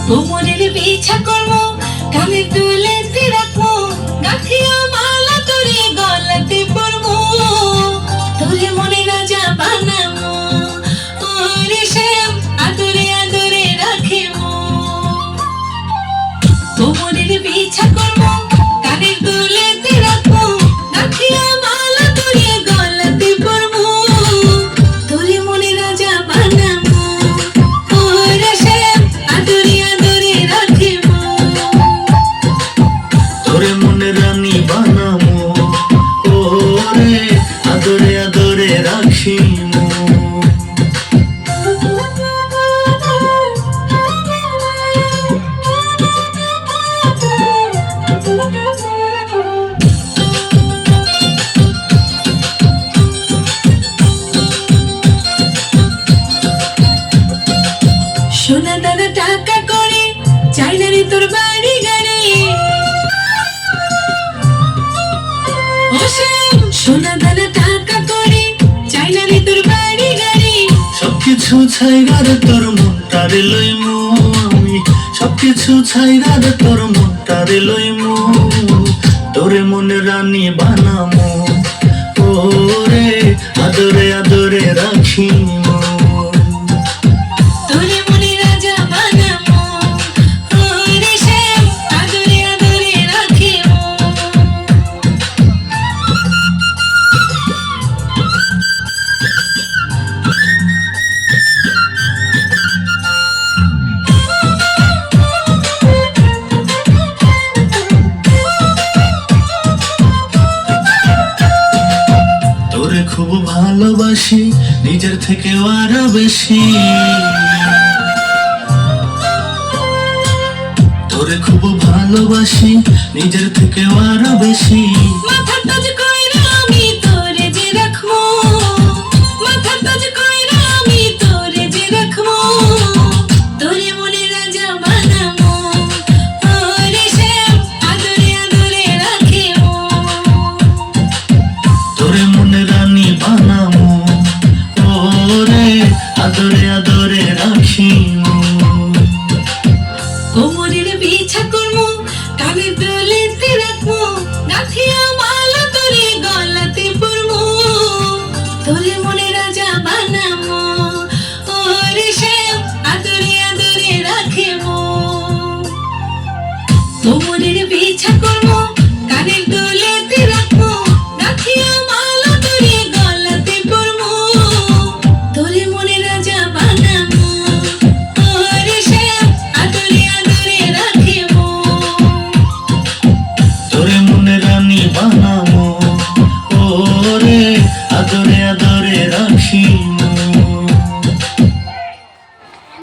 কোমরের বিছা করবো, কানের দুলেতে রাখবো, গাঁথিয়া মালা তোরে গলাতে পরবো, তোরে মনে রাজা বানাবো, ওরে শ্যাম আদরে আদরে রাখিবো। কোমরের বিছা করবো, কানের দুলেতে রাখবো, গাঁথিয়া মালা তোরে গলাতে পরবো, তোরে মনে রাজা বানাবো, ওরে শ্যাম আদরে আদরে রাখিবো। তোরে মনে রানী বানামো, ওরে আদরে আদরে রাখিমো। সোনা দানা টাকা করে চাই না রে তোর বাড়ি গাড়ি, ও শ্যাম সোনা দানা টাকা করে চাই না রে তোর বাড়ি গাড়ি, সবকিছু ছাইরা রে তোর মনটারে লইমু আমি, সবকিছু ছাইরা রে তোর মনটারে লইমু। তোরে মনে রানী বানামো, ওরে আদরে আদরে রাখিমো। তোরে মনে রাজা বানাবো, ওরে শ্যাম আদরে আদরে রাখিবো। তোরে খুব ভালোবাসি, নিজের থেকেও আরো বেশি। তোরে খুব ভালোবাসি, নিজের থেকেও আরো বেশি। মাথার তাজ কইরা আমি তোরে যে রাখবো, মাথার তাজ কইরা আমি তোরে যে রাখবো, তোরে মনে রাজা বানাবো, ওরে শ্যাম আদরে আদরে রাখিবো। তোরে মনে রানী বানামো, ওরে আদরে আদরে রাখিমো। কোমরের বিছা করবো, কানের দুলেতে রাখবো, গাঁথিয়া মালা তোরে গলাতে পরবো, তোরে মনে রাজা বানাবো, ওরে শ্যাম আদরে আদরে রাখিবো। কোমরের বিছা করবো, কানের দুলেতে রাখবো, গাঁথিয়া মালা তোরে গলাতে পরবো, তোরে মনে রাজা বানাবো, ওরে শ্যাম আদরে আদরে রাখিবো। তোরে মনে রানী বানামো, ওরে আদরে আদরে